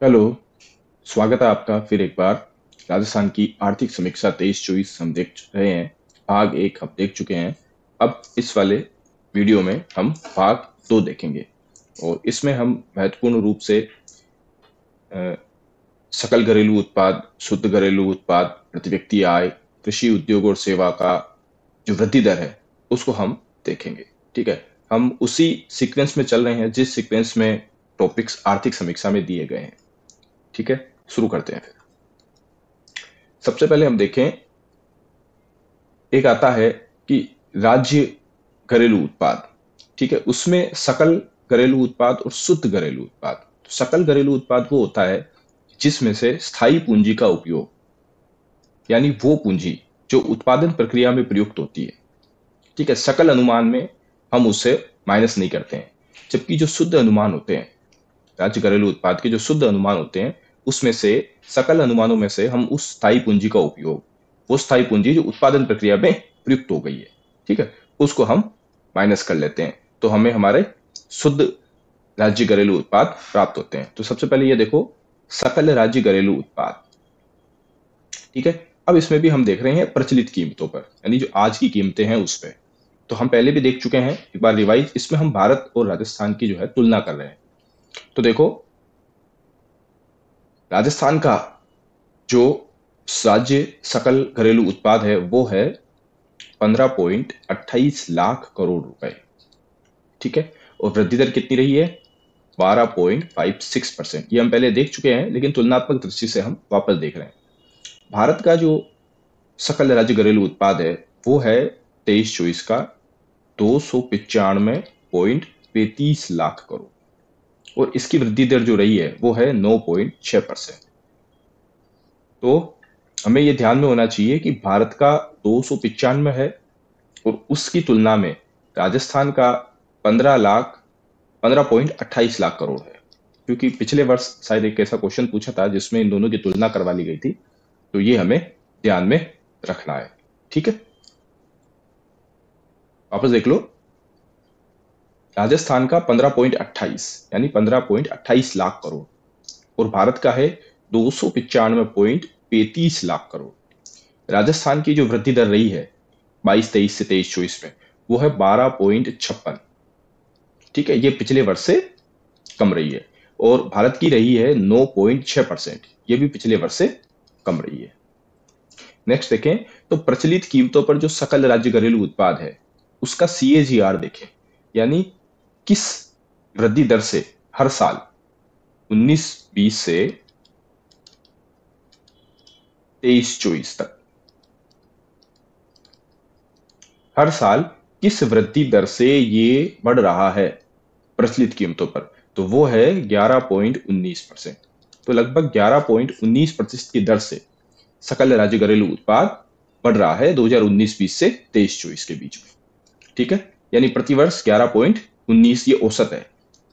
Hello. स्वागत है आपका फिर एक बार। राजस्थान की आर्थिक समीक्षा 23-24 हम देख रहे हैं। भाग एक हम देख चुके हैं। अब इस वाले वीडियो में हम भाग दो देखेंगे और इसमें हम महत्वपूर्ण रूप से अ, सकल घरेलू उत्पाद, शुद्ध घरेलू उत्पाद, प्रति व्यक्ति आय, कृषि उद्योग और सेवा का जो वृद्धि दर है उसको हम देखेंगे। ठीक है। हम उसी सीक्वेंस में चल रहे हैं जिस सीक्वेंस में टॉपिक्स आर्थिक समीक्षा में दिए गए हैं। ठीक है, शुरू करते हैं फिर। सबसे पहले हम देखें, एक आता है कि राज्य घरेलू उत्पाद। ठीक है, उसमें सकल घरेलू उत्पाद और शुद्ध घरेलू उत्पाद। तो सकल घरेलू उत्पाद वो होता है जिसमें से स्थायी पूंजी का उपयोग, यानी वो पूंजी जो उत्पादन प्रक्रिया में प्रयुक्त होती है। ठीक है, सकल अनुमान में हम उससे माइनस नहीं करते हैं। जबकि जो शुद्ध अनुमान होते हैं, राज्य घरेलू उत्पाद के जो शुद्ध अनुमान होते हैं, उसमें से सकल अनुमानों में से हम उस स्थायी पूंजी का उपयोग, वो स्थायी पूंजी जो उत्पादन प्रक्रिया में प्रयुक्त हो गई है, ठीक है, उसको हम माइनस कर लेते हैं। तो हमें हमारे शुद्ध राज्य घरेलू उत्पाद प्राप्त होते हैं। तो सबसे पहले ये देखो, सकल राज्य घरेलू उत्पाद। ठीक है। अब इसमें भी हम देख रहे हैं प्रचलित कीमतों पर, यानी जो आज की कीमतें हैं उस पर। तो हम पहले भी देख चुके हैं, एक बार रिवाइज। इसमें हम भारत और राजस्थान की जो है तुलना कर रहे हैं। तो देखो, राजस्थान का जो राज्य सकल घरेलू उत्पाद है वो है 15.28 लाख करोड़ रुपए। ठीक है। और वृद्धि दर कितनी रही है? 12.56%। ये हम पहले देख चुके हैं, लेकिन तुलनात्मक दृष्टि से हम वापस देख रहे हैं। भारत का जो सकल राज्य घरेलू उत्पाद है वो है 23-24 का 295.35 लाख करोड़। और इसकी वृद्धि दर जो रही है वो है 9.6%। तो हमें ये ध्यान में होना चाहिए कि भारत का 295 है और उसकी तुलना में राजस्थान का 15.28 लाख करोड़ है। क्योंकि पिछले वर्ष शायद एक ऐसा क्वेश्चन पूछा था जिसमें इन दोनों की तुलना करवा ली गई थी। तो ये हमें ध्यान में रखना है। ठीक है, वापस देख लो। राजस्थान का 15.28 यानी 15.28 लाख करोड़ और भारत का है 295.35 लाख करोड़। राजस्थान की जो वृद्धि दर रही है 22-23 से 23-24 में, वो है 12.56। ठीक है, ये पिछले वर्ष से कम रही है। और भारत की रही है 9.6%, ये भी पिछले वर्ष से कम रही है। नेक्स्ट देखें, तो प्रचलित कीमतों पर जो सकल राज्य घरेलू उत्पाद है उसका CAGR देखें, यानी किस वृद्धि दर से हर साल 19-20 से 23-24 तक, हर साल किस वृद्धि दर से ये बढ़ रहा है प्रचलित कीमतों पर? तो वो है 11.19%। तो लगभग 11.19% की दर से सकल राज्य घरेलू उत्पाद बढ़ रहा है 2019-20 से 23-24 के बीच में। ठीक है, यानी प्रतिवर्ष 11.19, ये औसत है।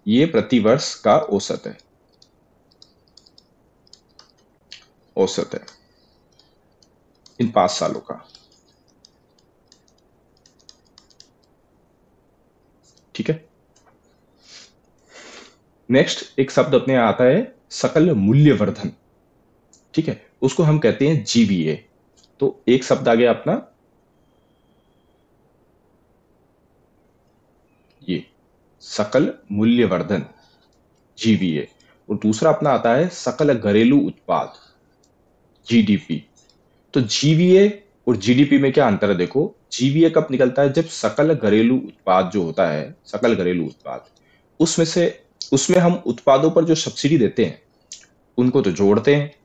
ये प्रतिवर्ष का औसत है, औसत है इन 5 सालों का। ठीक है। नेक्स्ट एक शब्द अपने यहाँ आता है, सकल मूल्यवर्धन। ठीक है, उसको हम कहते हैं GVA। तो एक शब्द आ गया अपना ये, सकल मूल्यवर्धन, GVA। और दूसरा अपना आता है सकल घरेलू उत्पाद, GDP। तो GVA और GDP में क्या अंतर है? देखो, GVA कब निकलता है? जब सकल घरेलू उत्पाद जो होता है, सकल घरेलू उत्पाद, उसमें से उसमें हम उत्पादों पर जो सब्सिडी देते हैं उनको तो जोड़ते हैं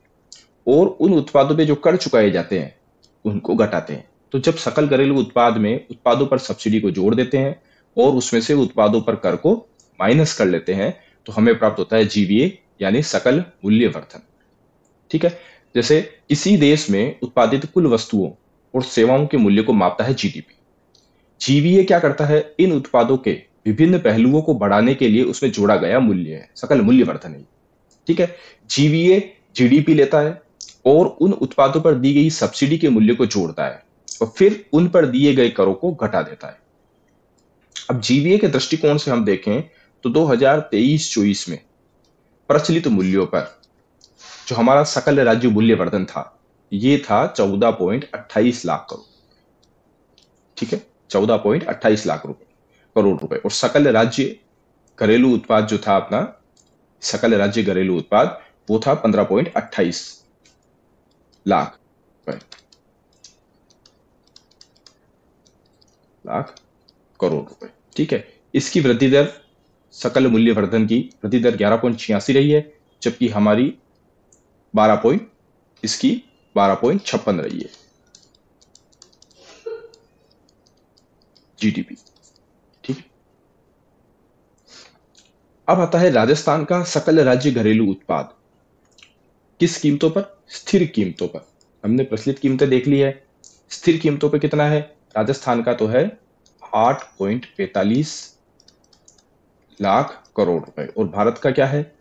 और उन उत्पादों पे जो कर चुकाए जाते हैं उनको घटाते हैं। तो जब सकल घरेलू उत्पाद में उत्पादों पर सब्सिडी को जोड़ देते हैं और उसमें से उत्पादों पर कर को माइनस कर लेते हैं, तो हमें प्राप्त होता है GVA, यानी सकल मूल्यवर्धन। ठीक है। जैसे किसी देश में उत्पादित कुल वस्तुओं और सेवाओं के मूल्य को मापता है GDP। GVA क्या करता है? इन उत्पादों के विभिन्न पहलुओं को बढ़ाने के लिए उसमें जोड़ा गया मूल्य है, सकल मूल्यवर्धन है। ठीक है। GVA GDP लेता है और उन उत्पादों पर दी गई सब्सिडी के मूल्य को जोड़ता है और फिर उन पर दिए गए करों को घटा देता है। अब GVA के दृष्टिकोण से हम देखें तो 2023-24 में प्रचलित मूल्यों पर जो हमारा सकल राज्य मूल्यवर्धन था ये था 14.28 लाख करोड़। ठीक है, 14.28 लाख करोड़ रुपए। और सकल राज्य घरेलू उत्पाद जो था अपना, सकल राज्य घरेलू उत्पाद वो था 15.28 लाख करोड़ रुपए। ठीक है, इसकी वृद्धि दर, सकल मूल्यवर्धन की वृद्धि दर 11.86 रही है, जबकि हमारी 12.56 रही है जीडीपी। ठीक है, अब आता है राजस्थान का सकल राज्य घरेलू उत्पाद किस कीमतों पर? स्थिर कीमतों पर। हमने प्रचलित कीमतें देख ली है, स्थिर कीमतों पे कितना है? राजस्थान का तो है 8.45 लाख करोड़ रुपए, और भारत का क्या है?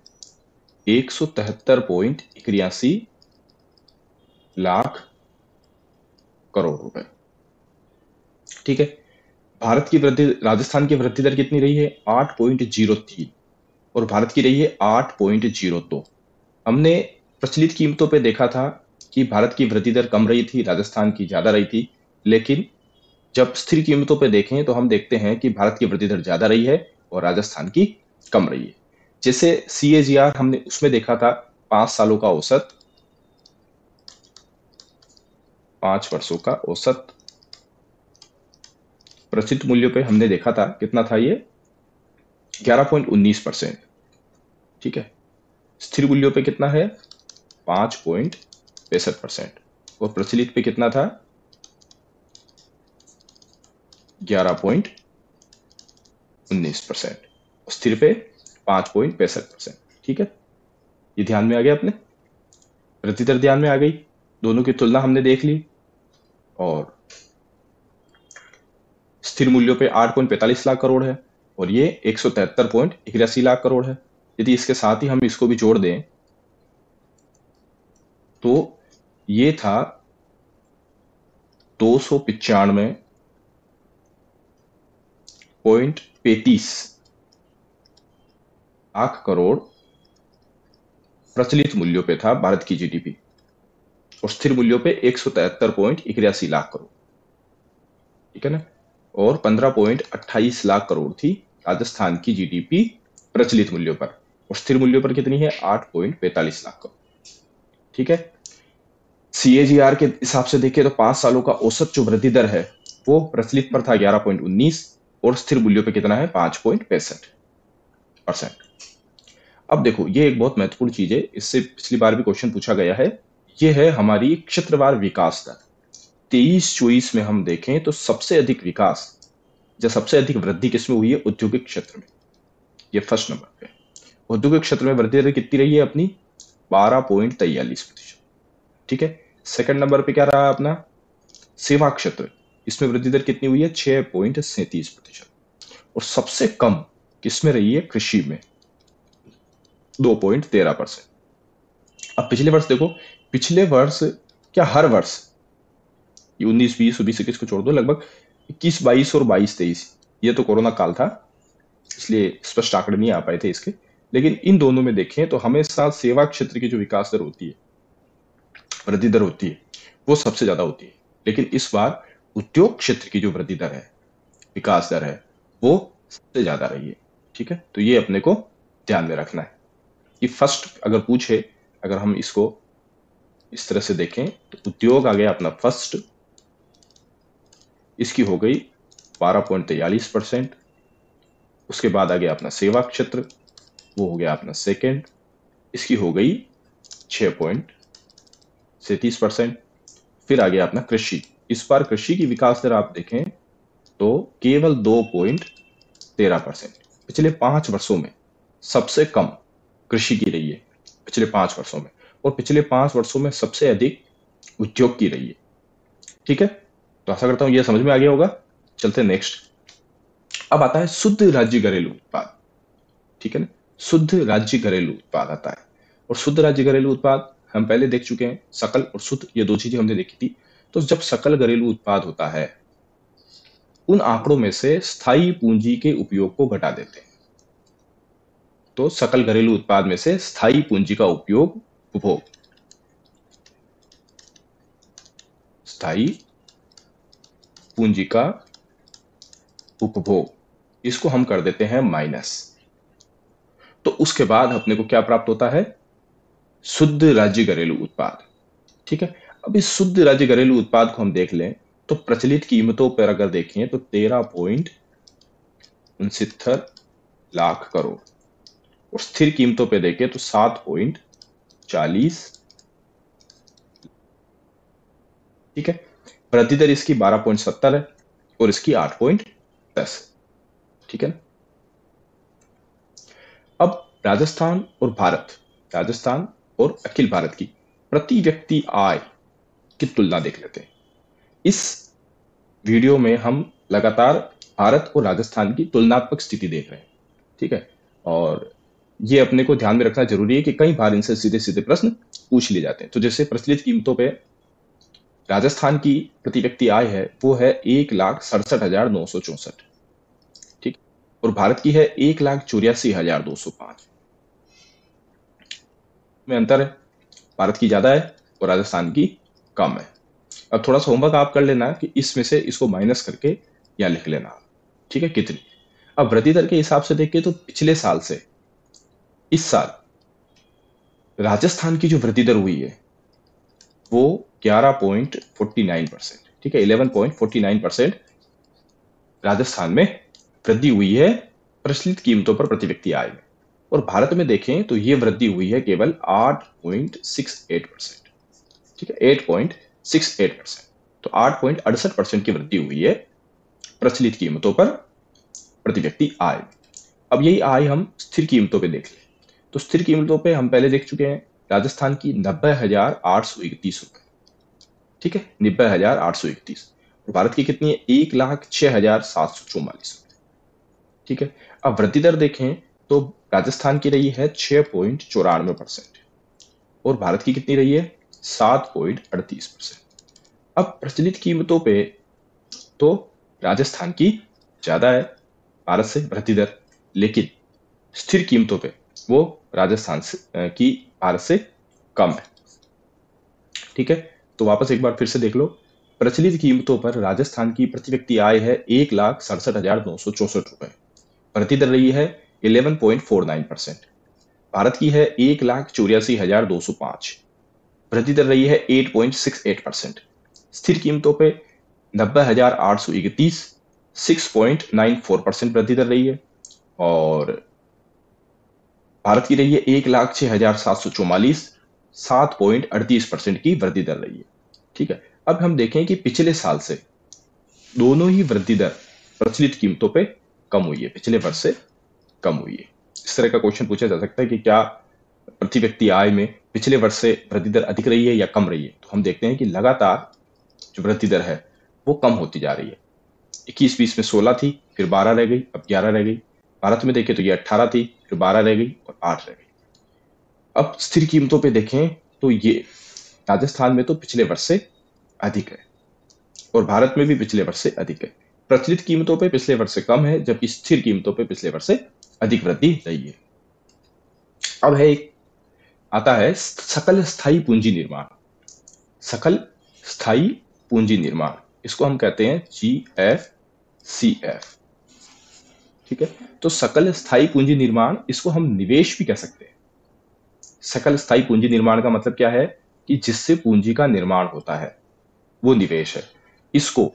173.81 लाख करोड़ रुपए। ठीक है, भारत की वृद्धि, राजस्थान की वृद्धि दर कितनी रही है? 8.03, और भारत की रही है 8.02। हमने प्रचलित कीमतों पे देखा था कि भारत की वृद्धि दर कम रही थी, राजस्थान की ज्यादा रही थी, लेकिन जब स्थिर कीमतों पे देखें तो हम देखते हैं कि भारत की वृद्धि दर ज्यादा रही है और राजस्थान की कम रही है। जैसे CAGR हमने उसमें देखा था 5 सालों का औसत, 5 वर्षों का औसत प्रचलित मूल्यों पे हमने देखा था, कितना था ये? 11.19%। ठीक है, स्थिर मूल्यों पे कितना है? 5.65%, और प्रचलित पे कितना था? 11.19%, स्थिर पे 5.65%। ठीक है, ये ध्यान में आ गया अपने, वृद्धि दर ध्यान में आ गई, दोनों की तुलना हमने देख ली, और स्थिर मूल्यों पे 8.45 लाख करोड़ है और ये 173.81 लाख करोड़ है। यदि इसके साथ ही हम इसको भी जोड़ दें तो ये था 295.35 लाख करोड़ प्रचलित मूल्यों पे था भारत की जीडीपी, और स्थिर मूल्यों पे 173.81 लाख करोड़। ठीक है ना, और 15.28 लाख करोड़ थी राजस्थान की जीडीपी प्रचलित मूल्यों पर, और स्थिर मूल्यों पर कितनी है? 8.45 लाख करोड़। ठीक है, CAGR के हिसाब से देखें तो 5 सालों का औसत जो वृद्धि दर है वो प्रचलित पर था 11.19, और स्थिर मूल्यों पे कितना है? 5.65%। अब देखो, ये एक बहुत महत्वपूर्ण चीज है, इससे पिछली बार भी क्वेश्चन पूछा गया है। ये है हमारी क्षेत्रवार विकास दर। 23-24 में हम देखें तो सबसे अधिक विकास या सबसे अधिक वृद्धि किसमें हुई है? औद्योगिक क्षेत्र में। ये फर्स्ट नंबर पे, औद्योगिक क्षेत्र में वृद्धि दर कितनी रही है अपनी? 12.43%। ठीक है, सेकंड नंबर पे क्या रहा अपना? सेवा क्षेत्र, इसमें वृद्धि दर कितनी हुई है? 6.37%। और सबसे कम किसमें रही है? कृषि में, 2.13%। अब पिछले वर्ष देखो, पिछले वर्ष क्या हर वर्ष, ये 19-20 और 20-21 को छोड़ दो, लगभग 21-22 और 22-23, ये तो कोरोना काल था इसलिए स्पष्ट आंकड़े नहीं आ पाए थे इसके, लेकिन इन दोनों में देखें तो हमेशा सेवा क्षेत्र की जो विकास दर होती है, वृद्धि दर होती है, वो सबसे ज्यादा होती है। लेकिन इस बार उद्योग क्षेत्र की जो वृद्धि दर है, विकास दर है, वो सबसे ज्यादा रही है। ठीक है, तो ये अपने को ध्यान में रखना है कि फर्स्ट अगर पूछे, अगर हम इसको इस तरह से देखें तो उद्योग आ गया अपना फर्स्ट, इसकी हो गई 12.43%। उसके बाद आ गया अपना सेवा क्षेत्र, वो हो गया अपना सेकंड, इसकी हो गई 6.37%। फिर आ गया अपना कृषि, इस बार कृषि की विकास दर आप देखें तो केवल 2.13%। पिछले 5 वर्षों में सबसे कम कृषि की रही है पिछले 5 वर्षों में, और पिछले 5 वर्षों में सबसे अधिक उद्योग की रही है। ठीक है, तो आशा करता हूं यह समझ में आ गया होगा। चलते नेक्स्ट। अब आता है शुद्ध राज्य घरेलू उत्पाद। ठीक है ना, शुद्ध राज्य घरेलू उत्पाद आता है, और शुद्ध राज्य घरेलू उत्पाद हम पहले देख चुके हैं। सकल और शुद्ध, ये दो चीजें हमने देखी थी। तो जब सकल घरेलू उत्पाद होता है, उन आंकड़ों में से स्थायी पूंजी के उपयोग को घटा देते हैं। तो सकल घरेलू उत्पाद में से स्थायी पूंजी का उपयोग, उपभोग, स्थायी पूंजी का उपभोग, इसको हम कर देते हैं माइनस। तो उसके बाद अपने को क्या प्राप्त होता है? शुद्ध राज्य घरेलू उत्पाद। ठीक है, अब इस शुद्ध राज्य घरेलू उत्पाद को हम देख लें तो प्रचलित कीमतों पर अगर देखें तो 13.69 लाख करोड़, और स्थिर कीमतों पे देखें तो 7.40। ठीक है, वृद्धि दर इसकी 12.70 है और इसकी 8.10। ठीक है ना। अब राजस्थान और अखिल भारत की प्रति व्यक्ति आय की तुलना देख लेते हैं। इस वीडियो में हम लगातार भारत और राजस्थान की तुलनात्मक स्थिति देख रहे हैं। ठीक है, और ये अपने को ध्यान में रखना जरूरी है कि कई बार इनसे सीधे सीधे प्रश्न पूछ लिए जाते हैं। तो जैसे प्रचलित कीमतों पे राजस्थान की प्रति व्यक्ति आय है वो है 1,67,964। ठीक, और भारत की है 1,84,205 में अंतर है, भारत की ज्यादा है और राजस्थान की कम है। अब थोड़ा सा होमवर्क आप कर लेना कि इसमें से इसको माइनस करके या लिख लेना। ठीक है, कितनी। अब वृद्धि दर के हिसाब से देखें तो पिछले साल से इस साल राजस्थान की जो वृद्धि दर हुई है वो 11.49%। ठीक है, 11.49% राजस्थान में वृद्धि हुई है प्रचलित कीमतों पर प्रति व्यक्ति आय में, और भारत में देखें तो ये वृद्धि हुई है केवल 8.68%। ठीक है, 8.68%। तो 8.68% की वृद्धि हुई है प्रचलित कीमतों पर प्रति व्यक्ति आय। अब यही आय हम स्थिर कीमतों पे देख लें तो स्थिर कीमतों पे हम पहले देख चुके हैं राजस्थान की 90,831 रुपए। ठीक है, 90,831। और भारत की कितनी है? 1,06,744 रुपए। ठीक है, अब वृद्धि दर देखें तो राजस्थान की रही है 6.94% और भारत की कितनी रही है? 7.38%। अब प्रचलित कीमतों पे तो राजस्थान की ज्यादा है भारत से वृद्धि दर, लेकिन स्थिर कीमतों पे वो राजस्थान की भारत से कम है। ठीक है, तो वापस एक बार फिर से देख लो। प्रचलित कीमतों पर राजस्थान की प्रति व्यक्ति आय है 1,67,964 रुपए, वृद्धि दर रही है 11.49%। भारत की है 1,84,205, वृद्धि दर रही है 8.68%। स्थिर कीमतों पे 90,831, 6.94% वृद्धि दर रही है, और भारत की रही है 1,06,744, 7.38% की वृद्धि दर रही है। ठीक है, अब हम देखें कि पिछले साल से दोनों ही वृद्धि दर प्रचलित कीमतों पे कम हुई है, पिछले वर्ष से कम हुई है। इस तरह का क्वेश्चन पूछा जा सकता है कि क्या प्रति व्यक्ति आय में पिछले वर्ष से वृद्धि दर अधिक रही है या कम रही है। तो हम देखते हैं कि लगातार जो वृद्धि दर है वो कम होती जा रही है। 21-20 में 16 थी, फिर 12 रह गई, अब 11 रह गई। भारत में देखें तो ये 18 थी, फिर 12 रह गई और 8 रह गई। अब स्थिर कीमतों पे देखें तो ये राजस्थान में तो पिछले वर्ष से अधिक है और भारत में भी पिछले वर्ष से अधिक है। प्रचलित कीमतों पे पिछले वर्ष से कम है, जबकि स्थिर कीमतों पे पिछले वर्ष से अधिक वृद्धि रही है। अब है एक आता है सकल स्थायी पूंजी निर्माण। सकल स्थायी पूंजी निर्माण, इसको हम कहते हैं GFCF। ठीक है, तो सकल स्थायी पूंजी निर्माण, इसको हम निवेश भी कह सकते हैं। सकल स्थायी पूंजी निर्माण का मतलब क्या है कि जिससे पूंजी का निर्माण होता है वो निवेश है। इसको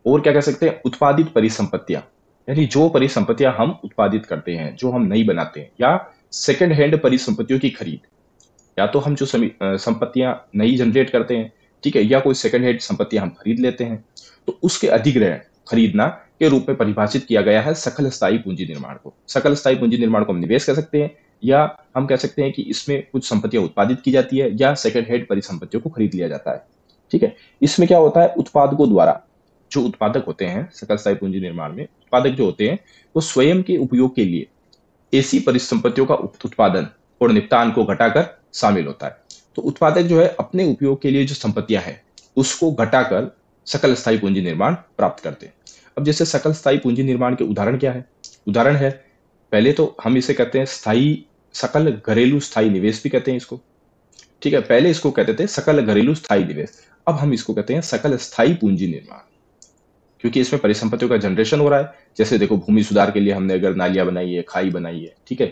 और क्या कह सकते हैं? उत्पादित परिसंपत्तियां, यानी जो परिसंपत्तियां हम उत्पादित करते हैं, जो हम नहीं बनाते हैं, या सेकंड हैंड परिसंपत्तियों की खरीद, या तो हम जो संपत्तियां नई जनरेट करते हैं, ठीक है, या कोई सेकंड हैंड संपत्तियां हम खरीद लेते हैं, तो उसके अधिग्रहण खरीदना के रूप में परिभाषित किया गया है सकल स्थायी पूंजी निर्माण को। सकल स्थायी पूंजी निर्माण को हम निवेश कह सकते हैं, या हम कह सकते हैं कि इसमें कुछ संपत्तियां उत्पादित की जाती है या सेकंड हैंड परिसंपत्तियों को खरीद लिया जाता है। ठीक है, इसमें क्या होता है? उत्पादकों द्वारा, जो उत्पादक होते हैं सकल स्थायी पूंजी निर्माण में, उत्पादक जो होते हैं वो स्वयं के उपयोग के लिए ऐसी परिसंपत्तियों का उत्पादन और निपटान को घटाकर शामिल होता है। तो उत्पादक जो है अपने उपयोग के लिए जो संपत्तियां हैं उसको घटाकर सकल स्थायी पूंजी निर्माण प्राप्त करते हैं। अब जैसे सकल स्थायी पूंजी निर्माण के उदाहरण क्या है? उदाहरण है, पहले तो हम इसे कहते हैं स्थायी सकल घरेलू स्थायी निवेश भी कहते हैं इसको। ठीक है, पहले इसको कहते थे सकल घरेलू स्थायी निवेश, अब हम इसको कहते हैं सकल स्थायी पूंजी निर्माण, क्योंकि इसमें परिसंपत्तियों का जनरेशन हो रहा है। जैसे देखो, भूमि सुधार के लिए हमने अगर नालियां बनाई है, खाई बनाई है, ठीक है,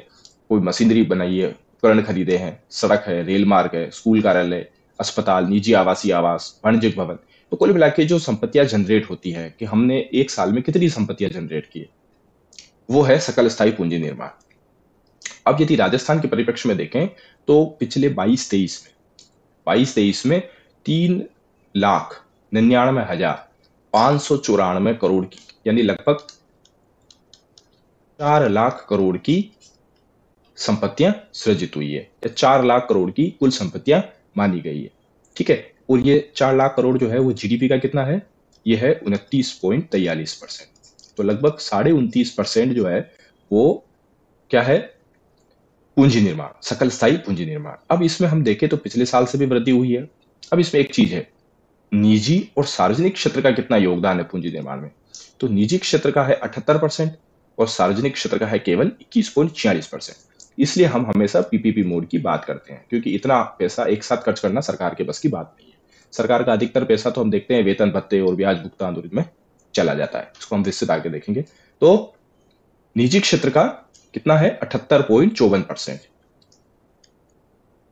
कोई मशीनरी बनाई है, उपकरण खरीदे हैं, सड़क है, रेल मार्ग है, स्कूल, कार्यालय, अस्पताल, निजी आवासीय आवास, वाणिज्यिक भवन, तो कुल मिला के जो संपत्तियां जनरेट होती है कि हमने एक साल में कितनी संपत्तियां जनरेट की है, वो है सकल स्थायी पूंजी निर्माण। अब यदि राजस्थान के परिप्रेक्ष्य में देखें तो पिछले 22-23 में 3,99,594 करोड़ की, यानी लगभग 4 लाख करोड़ की संपत्तियां सृजित हुई है, या 4 लाख करोड़ की कुल संपत्तियां मानी गई है। ठीक है, और ये 4 लाख करोड़ जो है वो जीडीपी का कितना है, ये है 29.43%। तो लगभग 29.5% जो है वो क्या है, पूंजी निर्माण, सकल स्थायी पूंजी निर्माण। अब इसमें हम देखें तो पिछले साल से भी वृद्धि हुई है। अब इसमें एक चीज है, निजी और सार्वजनिक क्षेत्र का कितना योगदान है पूंजी निर्माण में। तो निजी क्षेत्र का है 78% और सार्वजनिक क्षेत्र का है केवल 21.46%। इसलिए हम हमेशा पीपीपी मोड की बात करते हैं, क्योंकि इतना पैसा एक साथ खर्च करना सरकार के बस की बात नहीं है। सरकार का अधिकतर पैसा तो हम देखते हैं वेतन भत्ते और ब्याज भुगतान में चला जाता है, इसको हम विस्तृत आगे देखेंगे। तो निजी क्षेत्र का कितना है, 78.54%।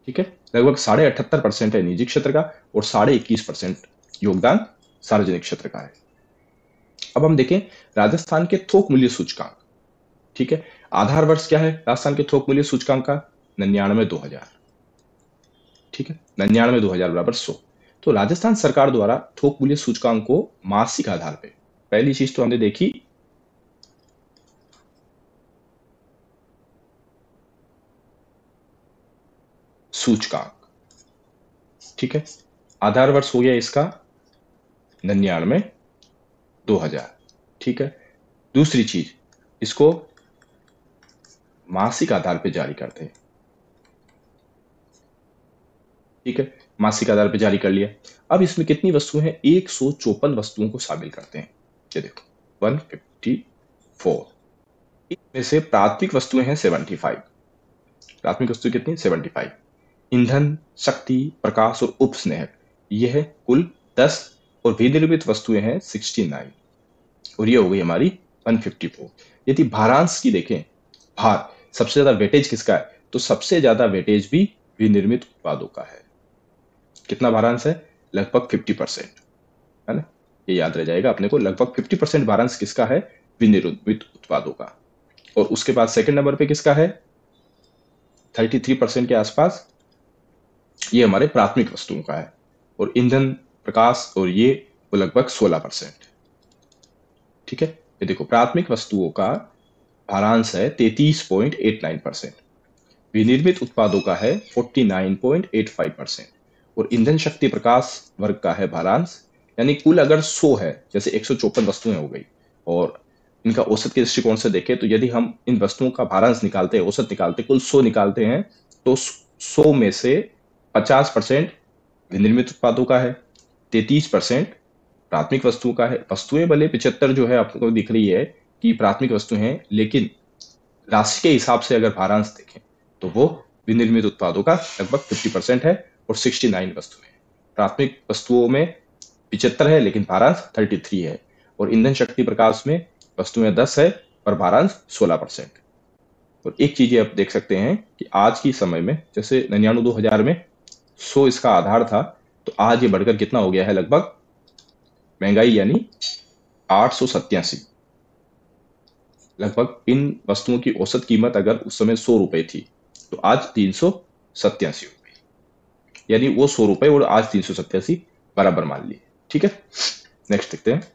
ठीक है, लगभग 78.5% है निजी क्षेत्र का और 21.5% योगदान सार्वजनिक क्षेत्र का है। अब हम देखें राजस्थान के थोक मूल्य सूचकांक। ठीक है, आधार वर्ष क्या है राजस्थान के थोक मूल्य सूचकांक का, 99,2000। ठीक है, 99,2000 बराबर 100। तो राजस्थान सरकार द्वारा थोक मूल्य सूचकांक को मासिक आधार पे, पहली चीज तो हमने देखी सूचकांक। ठीक है, आधार वर्ष हो गया इसका 99,2000। ठीक है, दूसरी चीज, इसको मासिक आधार पे जारी करते हैं। ठीक है, मासिक आधार पे जारी कर लिया। अब इसमें कितनी वस्तुएं हैं, 154 वस्तुओं को शामिल करते हैं। ये देखो 154, इसमें से प्राथमिक वस्तुएं हैं 75। प्राथमिक वस्तु कितनी, 75। ईंधन, शक्ति, प्रकाश और उपस्नेहक, यह है कुल 10, और विनिर्मित वस्तुएं हैं 69, और ये हो गई हमारी 154। यदि भारांश की देखें, भार सबसे ज्यादा वेटेज किसका है, तो सबसे ज्यादा वेटेज भी विनिर्मित उत्पादों का है। कितना भारांश है, लगभग 50%, है ना, ये याद रह जाएगा अपने को। लगभग 50% भारांश किसका है, विनिर्मित उत्पादों का। और उसके बाद सेकंड नंबर पे किसका है, 33% के आसपास, ये हमारे प्राथमिक वस्तुओं का है। और ईंधन, प्रकाश और ये वो लगभग 16%। ठीक है, ये देखो प्राथमिक वस्तुओं का भारांश है 33.89%, विनिर्मित उत्पादों का है 49.85%, और ईंधन, शक्ति, प्रकाश वर्ग का है भारांश, यानी कुल अगर 100 है, जैसे 154 वस्तुएं हो गई, और इनका औसत के दृष्टिकोण से देखें तो यदि हम इन वस्तुओं का भारांश निकालते हैं, औसत निकालते, कुल 100 निकालते हैं, तो 100 में से 50% विनिर्मित उत्पादों का है, 33% प्राथमिक वस्तुओं का है। वस्तुएं भले 75 जो है आपको दिख रही है कि प्राथमिक वस्तुएं हैं, लेकिन राशि के हिसाब से अगर भारांश देखें तो वो विनिर्मित उत्पादों का लगभग 50% है और 69 वस्तुएं। प्राथमिक वस्तुओं में 75 है लेकिन भारांश 33 है, और ईंधन, शक्ति, प्रकाश में वस्तुएं 10 है और भारांश 16%। और एक चीज आप देख सकते हैं कि आज की समय में, जैसे 99,2000 में 100 इसका आधार था, तो आज ये बढ़कर कितना हो गया है, लगभग महंगाई यानी 887। लगभग इन वस्तुओं की औसत कीमत अगर उस समय 100 रुपए थी, तो आज 387 हो गई, यानी वो 100 रुपए और आज 387 बराबर मान लिए। ठीक है, नेक्स्ट देखते हैं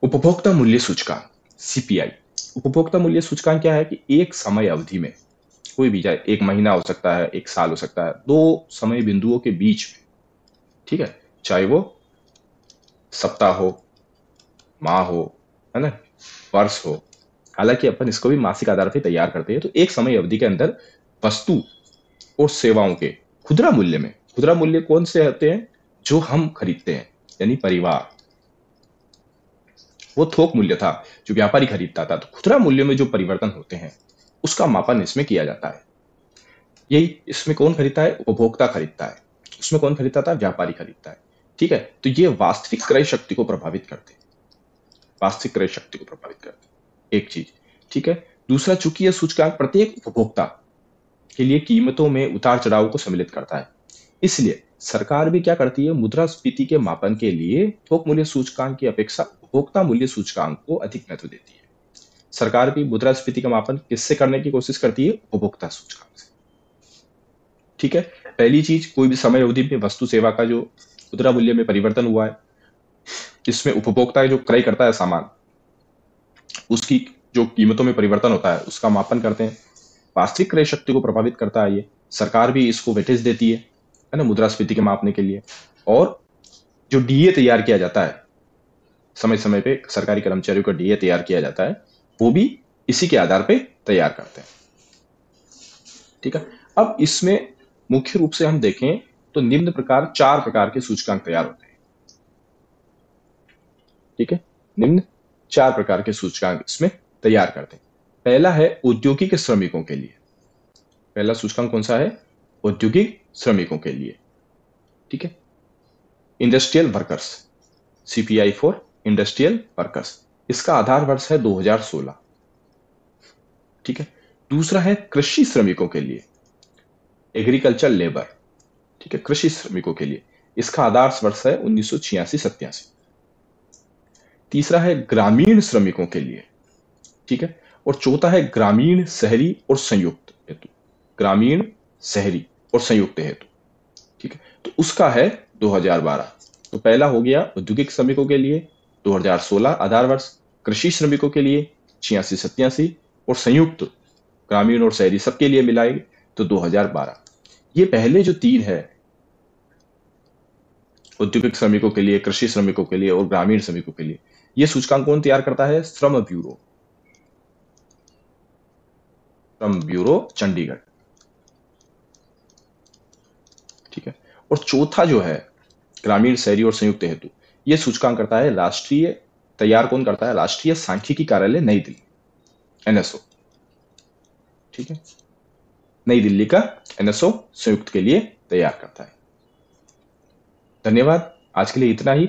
उपभोक्ता मूल्य सूचकांक, सीपीआई। उपभोक्ता मूल्य सूचकांक क्या है कि एक समय अवधि में, कोई भी जाए, एक महीना हो सकता है, एक साल हो सकता है, दो समय बिंदुओं के बीच में, ठीक है, चाहे वो सप्ताह हो, माह हो, है ना, वर्ष हो, हालांकि अपन इसको भी मासिक आधार पर तैयार करते हैं। तो एक समय अवधि के अंदर वस्तु और सेवाओं के खुदरा मूल्य में, खुदरा मूल्य कौन से होते हैं, जो हम खरीदते हैं, यानी परिवार, वो थोक मूल्य था जो व्यापारी खरीदता था। तो खुदरा मूल्य में जो परिवर्तन होते हैं उसका मापन इसमें किया जाता है। यही इसमें कौन खरीदता है, उपभोक्ता खरीदता है। उसमें कौन खरीदता था, व्यापारी खरीदता है। ठीक है, तो ये वास्तविक क्रय शक्ति को प्रभावित करते हैं, वास्तविक क्रय शक्ति को प्रभावित करते हैं, एक चीज। ठीक है, दूसरा, चूंकि यह सूचकांक प्रत्येक उपभोक्ता के लिए कीमतों में उतार चढ़ाव को सम्मिलित करता है, इसलिए सरकार भी क्या करती है, मुद्रास्फीति के मापन के लिए थोक मूल्य सूचकांक की अपेक्षा उपभोक्ता मूल्य सूचकांक को अधिक महत्व देती है। सरकार भी मुद्रास्फीति का मापन किससे करने की कोशिश करती है, उपभोक्ता सूचकांक से। ठीक है, पहली चीज, कोई भी समय अवधि में वस्तु सेवा का जो मुद्रा मूल्य में परिवर्तन हुआ है, इसमें उपभोक्ता जो क्रय करता है सामान, उसकी जो कीमतों में परिवर्तन होता है उसका मापन करते हैं। वास्तविक क्रय शक्ति को प्रभावित करता है ये। सरकार भी इसको वेटेज देती है ना, मुद्रास्फीति के मापने के लिए। और जो डीए तैयार किया जाता है, समय समय पे सरकारी कर्मचारियों का डीए तैयार किया जाता है, वो भी इसी के आधार पे तैयार करते हैं। ठीक है, अब इसमें मुख्य रूप से हम देखें तो निम्न प्रकार 4 प्रकार के सूचकांक तैयार होते हैं। ठीक है, निम्न 4 प्रकार के सूचकांक इसमें तैयार करते हैं। पहला है औद्योगिक श्रमिकों के लिए। पहला सूचकांक कौन सा है, औद्योगिक श्रमिकों के लिए। ठीक है, industrial workers, CPI for industrial workers, इसका आधार वर्ष है 2016। ठीक है, दूसरा है कृषि श्रमिकों के लिए, एग्रीकल्चर लेबर। ठीक है, कृषि श्रमिकों के लिए इसका आधार वर्ष है 1986-87। तीसरा है ग्रामीण श्रमिकों के लिए। ठीक है, और चौथा है ग्रामीण, शहरी और संयुक्त हेतु, ग्रामीण, शहरी और संयुक्त हेतु। ठीक है, तो उसका है 2012। तो पहला हो गया औद्योगिक श्रमिकों के लिए 2016 आधार वर्ष, कृषि श्रमिकों के लिए 86-87 और संयुक्त ग्रामीण और शहरी सबके लिए मिलाएंगे तो 2012। ये पहले जो 3 है, औद्योगिक श्रमिकों के लिए, कृषि श्रमिकों के लिए और ग्रामीण श्रमिकों के लिए, ये सूचकांक कौन तैयार करता है, श्रम ब्यूरो, श्रम ब्यूरो चंडीगढ़। ठीक है, और चौथा जो है ग्रामीण, शहरी और संयुक्त हेतु, ये सूचकांक करता है राष्ट्रीय, तैयार कौन करता है, राष्ट्रीय सांख्यिकी कार्यालय नई दिल्ली, एनएसओ। ठीक है, नई दिल्ली का एनएसओ संयुक्त के लिए तैयार करता है। धन्यवाद, आज के लिए इतना ही।